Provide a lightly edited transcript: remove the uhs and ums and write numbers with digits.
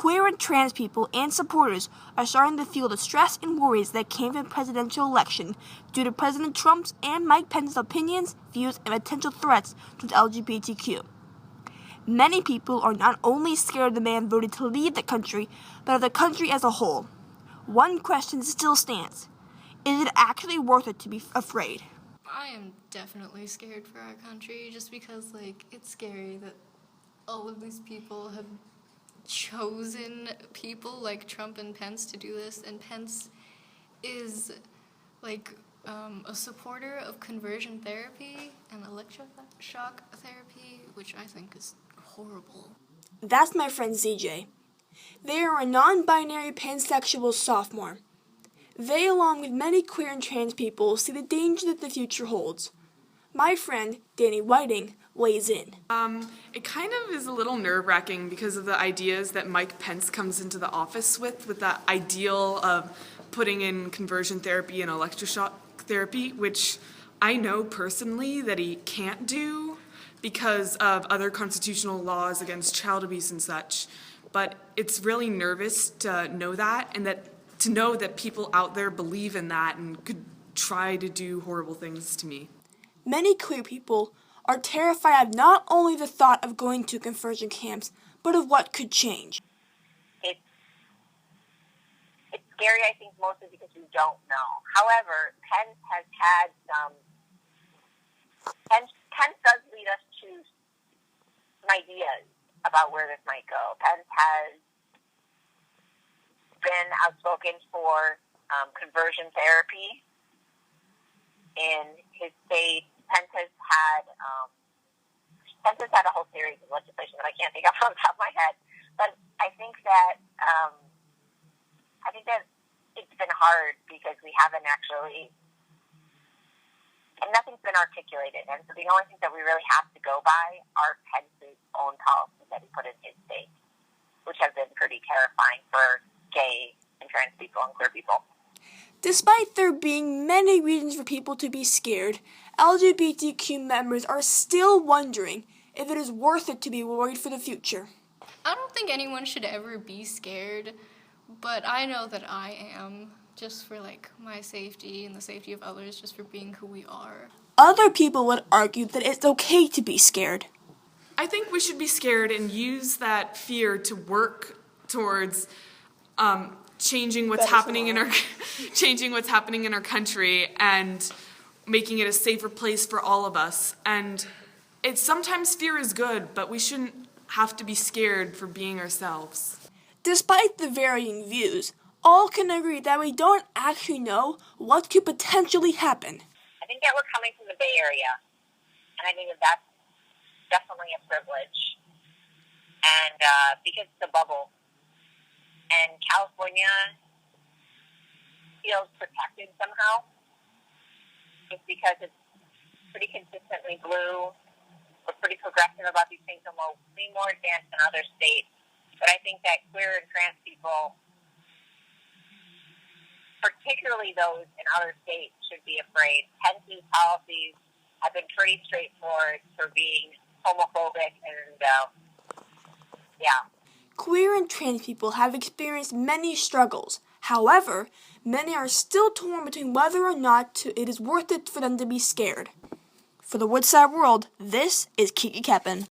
queer and trans people and supporters are starting to feel the stress and worries that came from the presidential election due to President Trump's and Mike Pence's opinions, views, and potential threats to the LGBTQ. Many people are not only scared of the man voted to lead the country, but of the country as a whole. One question still stands. Is it actually worth it to be afraid? I am definitely scared for our country just because, it's scary that all of these people have chosen people like Trump and Pence to do this, and Pence is, a supporter of conversion therapy and electroshock therapy, which I think is horrible. That's my friend ZJ. They are a non-binary pansexual sophomore. They, along with many queer and trans people, see the danger that the future holds. My friend, Danny Whiting, weighs in. It kind of is a little nerve-wracking because of the ideas that Mike Pence comes into the office with the ideal of putting in conversion therapy and electroshock therapy, which I know personally that he can't do because of other constitutional laws against child abuse and such. But it's really nervous to know that, and to know that people out there believe in that and could try to do horrible things to me. Many queer people are terrified of not only the thought of going to conversion camps, but of what could change. It's scary, I think, mostly because we don't know. However, Pence has had Pence does lead us to some ideas about where this might go. Pence has been outspoken for conversion therapy in his state. Pence has had a whole series of legislation that I can't think of off the top of my head. But I think that it's been hard because we haven't actually, and nothing's been articulated. And so the only thing that we really have to go by are Pence's own policies that he put in his state, which have been pretty terrifying for gay and trans people and queer people. Despite there being many reasons for people to be scared, LGBTQ members are still wondering if it is worth it to be worried for the future. I don't think anyone should ever be scared, but I know that I am, just for my safety and the safety of others, just for being who we are. Other people would argue that it's okay to be scared. I think we should be scared and use that fear to work towards changing what's happening in our country and making it a safer place for all of us. And sometimes fear is good, but we shouldn't have to be scared for being ourselves. Despite the varying views, all can agree that we don't actually know what could potentially happen. I think that we're coming from the Bay Area, and I think that that's definitely a privilege. And because it's a bubble, and California feels protected somehow, just because it's pretty consistently blue. We're pretty progressive about these things, and we'll be more advanced than other states. But I think that queer and trans people, particularly those in other states, should be afraid. Pence's policies have been pretty straightforward for being homophobic, and Queer and trans people have experienced many struggles. However, many are still torn between whether or not it is worth it for them to be scared. For the Woodside World, this is Kiki Keppen.